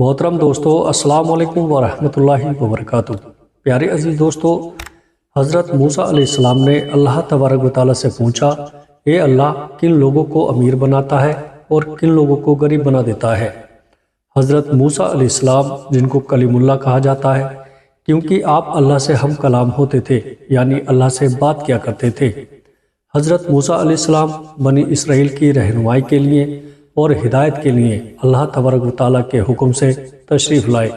محترم دوستو، السلام علیکم ورحمۃ اللہ وبرکاتہ۔ پیارے عزیز دوستو، حضرت موسیٰ علیہ السلام نے اللہ تبارک و تعالیٰ سے پوچھا، اے اللہ، کن لوگوں کو امیر بناتا ہے اور کن لوگوں کو غریب بنا دیتا ہے؟ حضرت موسیٰ علیہ السلام، جن کو کلیم اللہ کہا جاتا ہے کیونکہ آپ اللہ سے ہم کلام ہوتے تھے، یعنی اللہ سے بات کیا کرتے تھے۔ حضرت موسیٰ علیہ السلام بنی اسرائیل کی رہنمائی کے لیے اور ہدایت کے لیے اللہ تبارک و تعالیٰ کے حکم سے تشریف لائے۔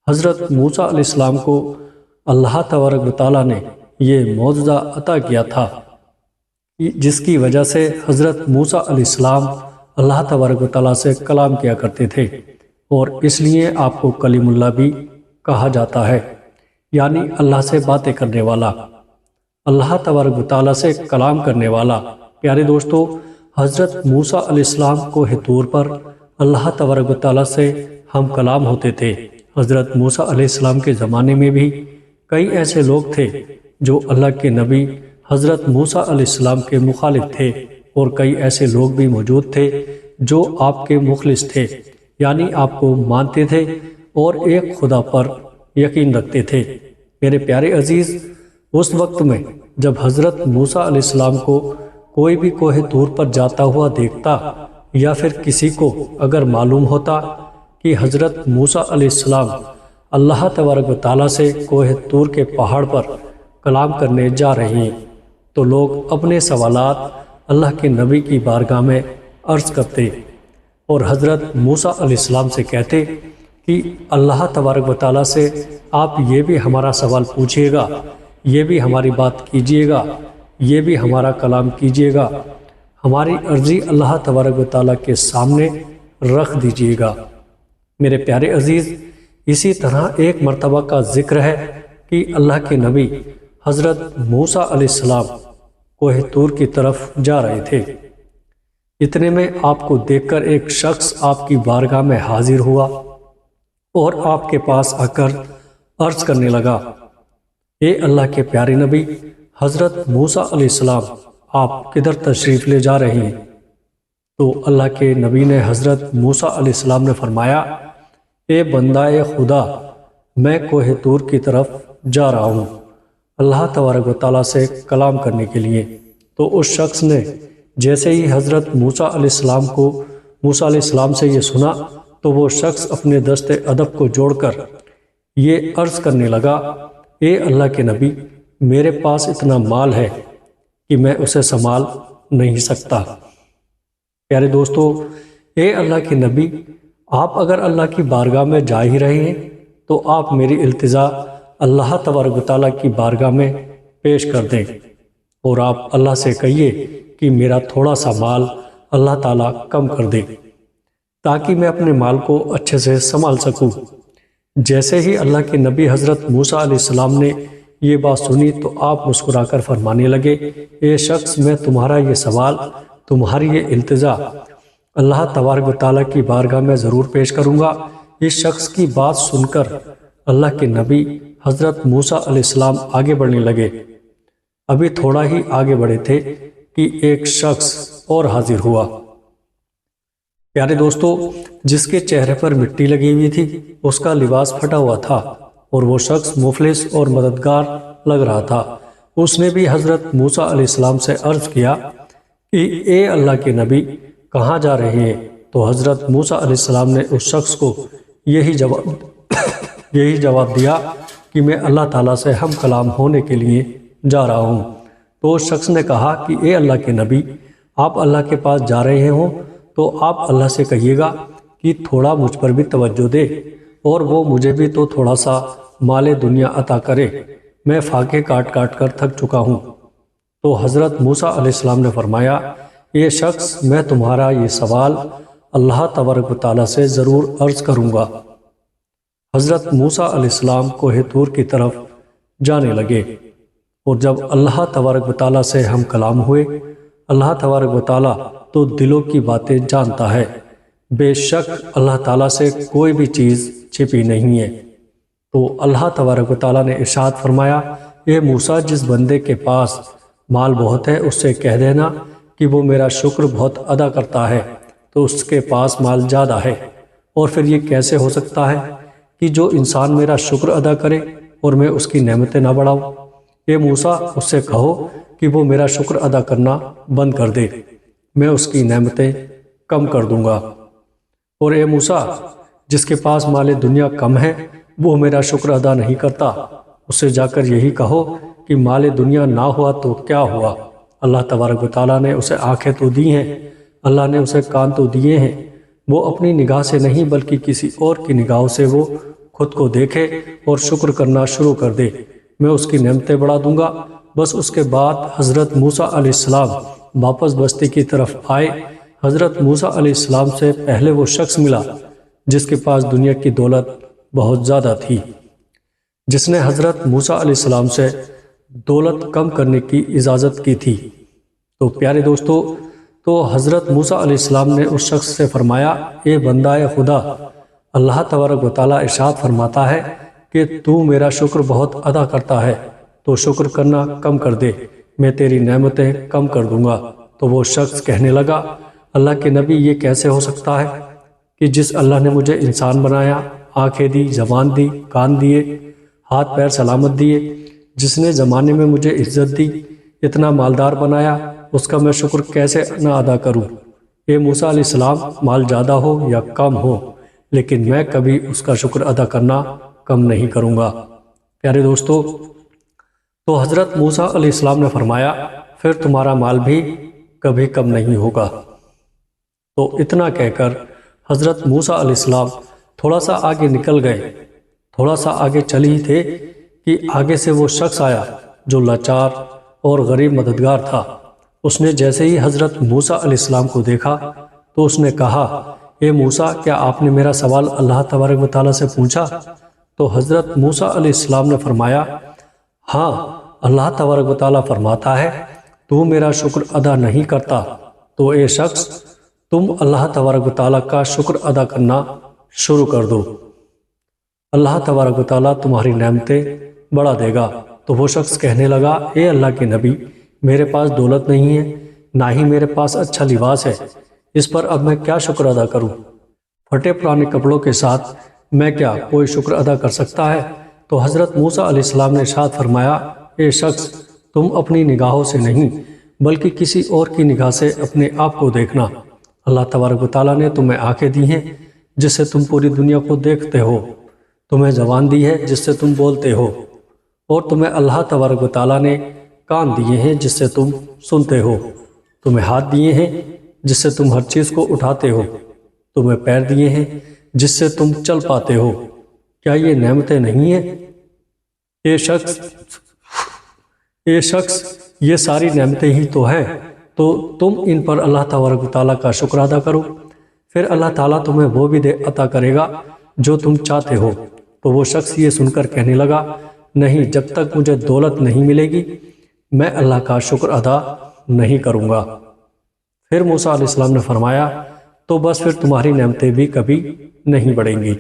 حضرت موسیٰ علیہ السلام کو اللہ تبارک و تعالیٰ نے یہ معجزہ عطا کیا تھا، جس کی وجہ سے حضرت موسیٰ علیہ السلام اللہ تبارک و تعالیٰ سے کلام کیا کرتے تھے، اور اس لیے آپ کو کلیم اللہ بھی کہا جاتا ہے، یعنی اللہ سے باتیں کرنے والا، اللہ تبارک و تعالیٰ سے کلام کرنے والا۔ پیارے دوستو، حضرت موسیٰ علیہ السلام کوہ طور پر اللہ تبارک و تعالیٰ سے ہم کلام ہوتے تھے۔ حضرت موسیٰ علیہ السلام کے زمانے میں بھی کئی ایسے لوگ تھے جو اللہ کے نبی حضرت موسیٰ علیہ السلام کے مخالف تھے، اور کئی ایسے لوگ بھی موجود تھے جو آپ کے مخلص تھے، یعنی آپ کو مانتے تھے اور ایک خدا پر یقین رکھتے تھے۔ میرے پیارے عزیز، اس وقت میں جب حضرت موسیٰ علیہ السلام کو کوئی بھی کوہ طور پر جاتا ہوا دیکھتا، یا پھر کسی کو اگر معلوم ہوتا کہ حضرت موسیٰ علیہ السلام اللہ تبارک و تعالیٰ سے کوہ طور کے پہاڑ پر کلام کرنے جا رہے ہیں، تو لوگ اپنے سوالات اللہ کے نبی کی بارگاہ میں عرض کرتے اور حضرت موسیٰ علیہ السلام سے کہتے کہ اللہ تبارک و تعالیٰ سے آپ یہ بھی ہمارا سوال پوچھیے گا، یہ بھی ہماری بات کیجیے گا، یہ بھی ہمارا کلام کیجیے گا، ہماری عرضی اللہ تبارک و تعالیٰ کے سامنے رکھ دیجیے گا۔ میرے پیارے عزیز، اسی طرح ایک مرتبہ کا ذکر ہے کہ اللہ کے نبی حضرت موسیٰ علیہ السلام کوہ طور کی طرف جا رہے تھے۔ اتنے میں آپ کو دیکھ کر ایک شخص آپ کی بارگاہ میں حاضر ہوا اور آپ کے پاس آ کر عرض کرنے لگا، اے اللہ کے پیارے نبی حضرت موسیٰ علیہ السلام، آپ کدھر تشریف لے جا رہے ہیں؟ تو اللہ کے نبی نے حضرت موسیٰ علیہ السلام نے فرمایا، اے بندہ خدا، میں کوہ طور کی طرف جا رہا ہوں اللہ تبارک و تعالیٰ سے کلام کرنے کے لیے۔ تو اس شخص نے جیسے ہی حضرت موسیٰ علیہ السلام کو موسیٰ علیہ السلام سے یہ سنا، تو وہ شخص اپنے دست ادب کو جوڑ کر یہ عرض کرنے لگا، اے اللہ کے نبی، میرے پاس اتنا مال ہے کہ میں اسے سنبھال نہیں سکتا۔ پیارے دوستو، اے اللہ کے نبی، آپ اگر اللہ کی بارگاہ میں جا ہی رہے ہیں تو آپ میری التجا اللہ تبارک و تعالیٰ کی بارگاہ میں پیش کر دیں، اور آپ اللہ سے کہیے کہ میرا تھوڑا سا مال اللہ تعالیٰ کم کر دے، تاکہ میں اپنے مال کو اچھے سے سنبھال سکوں۔ جیسے ہی اللہ کے نبی حضرت موسیٰ علیہ السلام نے یہ بات سنی تو آپ مسکرا کر فرمانے لگے، اے شخص، میں تمہارا یہ سوال، تمہاری یہ التجا اللہ تبارک و تعالیٰ کی بارگاہ میں ضرور پیش کروں گا۔ اس شخص کی بات سن کر اللہ کے نبی حضرت موسیٰ علیہ السلام آگے بڑھنے لگے۔ ابھی تھوڑا ہی آگے بڑھے تھے کہ ایک شخص اور حاضر ہوا۔ پیارے دوستو، جس کے چہرے پر مٹی لگی ہوئی تھی، اس کا لباس پھٹا ہوا تھا، اور وہ شخص مفلس اور مددگار لگ رہا تھا۔ اس نے بھی حضرت موسیٰ علیہ السلام سے عرض کیا کہ اے اللہ کے نبی، کہاں جا رہے ہیں؟ تو حضرت موسیٰ علیہ السلام نے اس شخص کو یہی جواب دیا کہ میں اللہ تعالیٰ سے ہم کلام ہونے کے لیے جا رہا ہوں۔ تو اس شخص نے کہا کہ اے اللہ کے نبی، آپ اللہ کے پاس جا رہے ہوں تو آپ اللہ سے کہیے گا کہ تھوڑا مجھ پر بھی توجہ دے، اور وہ مجھے بھی تو تھوڑا سا مال دنیا عطا کرے، میں فاقے کاٹ کاٹ کر تھک چکا ہوں۔ تو حضرت موسیٰ علیہ السلام نے فرمایا، یہ شخص، میں تمہارا یہ سوال اللہ تبارک و تعالیٰ سے ضرور عرض کروں گا۔ حضرت موسیٰ علیہ السلام کوہ طور کی طرف جانے لگے، اور جب اللہ تبارک و تعالیٰ سے ہم کلام ہوئے، اللہ تبارک و تعالیٰ تو دلوں کی باتیں جانتا ہے، بے شک اللہ تعالیٰ سے کوئی بھی چیز چھپی نہیں ہے۔ تو اللہ تبارک و تعالیٰ نے ارشاد فرمایا، اے موسیٰ، جس بندے کے پاس مال بہت ہے اس سے کہہ دینا کہ وہ میرا شکر بہت ادا کرتا ہے، تو اس کے پاس مال زیادہ ہے، اور پھر یہ کیسے ہو سکتا ہے کہ جو انسان میرا شکر ادا کرے اور میں اس کی نعمتیں نہ بڑھاؤں؟ اے موسیٰ، اس سے کہو کہ وہ میرا شکر ادا کرنا بند کر دے، میں اس کی نعمتیں کم کر دوں گا۔ اور اے موسیٰ، جس کے پاس مال دنیا کم ہے وہ میرا شکر ادا نہیں کرتا، اس سے جا کر یہی کہو کہ مال دنیا نہ ہوا تو کیا ہوا، اللہ تبارک و تعالیٰ نے اسے آنکھیں تو دی ہیں، اللہ نے اسے کان تو دیے ہیں، وہ اپنی نگاہ سے نہیں بلکہ کسی اور کی نگاہوں سے وہ خود کو دیکھے اور شکر کرنا شروع کر دے، میں اس کی نعمتیں بڑھا دوں گا۔ بس اس کے بعد حضرت موسیٰ علیہ السلام واپس بستی کی طرف آئے۔ حضرت موسیٰ علیہ السلام سے پہلے وہ شخص ملا جس کے پاس دنیا کی دولت بہت زیادہ تھی، جس نے حضرت موسیٰ علیہ السلام سے دولت کم کرنے کی اجازت کی تھی۔ تو پیارے دوستو، تو حضرت موسیٰ علیہ السلام نے اس شخص سے فرمایا، اے بندہ خدا، اللہ تبارک و تعالیٰ ارشاد فرماتا ہے کہ تو میرا شکر بہت ادا کرتا ہے، تو شکر کرنا کم کر دے، میں تیری نعمتیں کم کر دوں گا۔ تو وہ شخص کہنے لگا، اللہ کے نبی، یہ کیسے ہو سکتا ہے کہ جس اللہ نے مجھے انسان بنایا، آنکھیں دی، زبان دی، کان دیے، ہاتھ پیر سلامت دیے، جس نے زمانے میں مجھے عزت دی، اتنا مالدار بنایا، اس کا میں شکر کیسے نہ ادا کروں؟ اے موسیٰ علیہ السلام، مال زیادہ ہو یا کم ہو، لیکن میں کبھی اس کا شکر ادا کرنا کم نہیں کروں گا۔ پیارے دوستو، تو حضرت موسیٰ علیہ السلام نے فرمایا، پھر تمہارا مال بھی کبھی کم نہیں ہوگا۔ تو اتنا کہہ کر حضرت موسیٰ علیہ السلام تھوڑا سا آگے نکل گئے، تھوڑا سا آگے چل ہی تھے کہ آگے سے وہ شخص آیا جو لاچار اور غریب مددگار تھا۔ اس نے جیسے ہی حضرت موسیٰ علیہ السلام کو دیکھا تو اس نے کہا، اے موسیٰ، کیا آپ نے میرا سوال اللہ تبارک و تعالیٰ سے پوچھا؟ تو حضرت موسیٰ علیہ السلام نے فرمایا، ہاں، اللہ تبارک و تعالیٰ فرماتا ہے تو میرا شکر ادا نہیں کرتا، تو اے شخص، تم اللہ تبارک و تعالیٰ کا شکر ادا کرنا شروع کر دو، اللہ تبارک و تعالیٰ تمہاری نعمتیں بڑھا دے گا۔ تو وہ شخص کہنے لگا، اے اللہ کے نبی، میرے پاس دولت نہیں ہے، نہ ہی میرے پاس اچھا لباس ہے، اس پر اب میں کیا شکر ادا کروں؟ پھٹے پرانے کپڑوں کے ساتھ میں کیا کوئی شکر ادا کر سکتا ہے؟ تو حضرت موسیٰ علیہ السلام نے ارشاد فرمایا، اے شخص، تم اپنی نگاہوں سے نہیں بلکہ کسی اور کی نگاہ سے اپنے آپ کو دیکھنا، اللہ تبارک و تعالیٰ نے تمہیں آنکھیں دی ہیں جس سے تم پوری دنیا کو دیکھتے ہو، تمہیں زبان دی ہے جس سے تم بولتے ہو، اور تمہیں اللہ تبارک و تعالیٰ نے کان دیے ہیں جس سے تم سنتے ہو، تمہیں ہاتھ دیے ہیں جس سے تم ہر چیز کو اٹھاتے ہو، تمہیں پیر دیے ہیں جس سے تم چل پاتے ہو، کیا یہ نعمتیں نہیں ہیں؟ اے شخص، یہ ساری نعمتیں ہی تو ہیں، تو تم ان پر اللہ تبارک و تعالیٰ کا شکر ادا کرو، پھر اللہ تعالیٰ تمہیں وہ بھی عطا کرے گا جو تم چاہتے ہو۔ تو وہ شخص یہ سن کر کہنے لگا، نہیں، جب تک مجھے دولت نہیں ملے گی میں اللہ کا شکر ادا نہیں کروں گا۔ پھر موسیٰ علیہ السلام نے فرمایا، تو بس پھر تمہاری نعمتیں بھی کبھی نہیں بڑھیں گی۔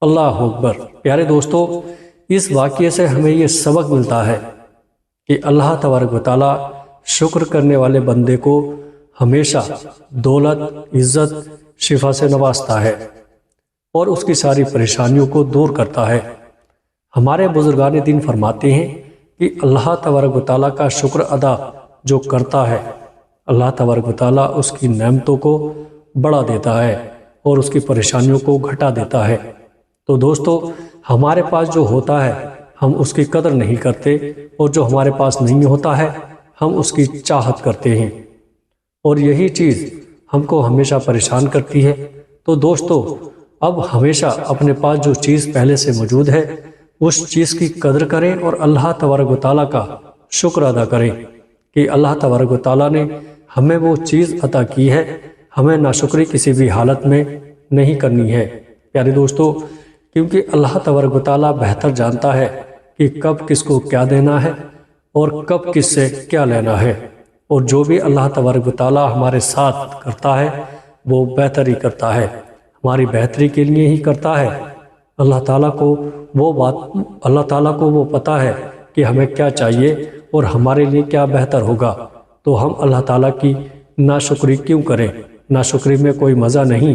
اللہ اکبر۔ پیارے دوستو، اس واقعے سے ہمیں یہ سبق ملتا ہے کہ اللہ تبارک و تعالیٰ شکر کرنے والے بندے کو ہمیشہ دولت، عزت، شفا سے نوازتا ہے اور اس کی ساری پریشانیوں کو دور کرتا ہے۔ ہمارے بزرگان دین فرماتے ہیں کہ اللہ تبارک و تعالیٰ کا شکر ادا جو کرتا ہے، اللہ تبارک و تعالیٰ اس کی نعمتوں کو بڑھا دیتا ہے اور اس کی پریشانیوں کو گھٹا دیتا ہے۔ تو دوستو، ہمارے پاس جو ہوتا ہے ہم اس کی قدر نہیں کرتے، اور جو ہمارے پاس نہیں ہوتا ہے ہم اس کی چاہت کرتے ہیں، اور یہی چیز ہم کو ہمیشہ پریشان کرتی ہے۔ تو دوستو، اب ہمیشہ اپنے پاس جو چیز پہلے سے موجود ہے اس چیز کی قدر کریں اور اللہ تبارک و تعالیٰ کا شکر ادا کریں کہ اللہ تبارک و تعالیٰ نے ہمیں وہ چیز عطا کی ہے، ہمیں ناشکری کسی بھی حالت میں نہیں کرنی ہے۔ پیارے دوستو، کیونکہ اللہ تبارک و تعالیٰ بہتر جانتا ہے کہ کب کس کو کیا دینا ہے اور کب کس سے کیا لینا ہے، اور جو بھی اللہ تبارک و تعالیٰ ہمارے ساتھ کرتا ہے وہ بہتر ہی کرتا ہے، ہماری بہتری کے لیے ہی کرتا ہے۔ اللہ تعالیٰ کو وہ پتہ ہے کہ ہمیں کیا چاہیے اور ہمارے لیے کیا بہتر ہوگا، تو ہم اللہ تعالیٰ کی ناشکری کیوں کریں؟ ناشکری میں کوئی مزہ نہیں،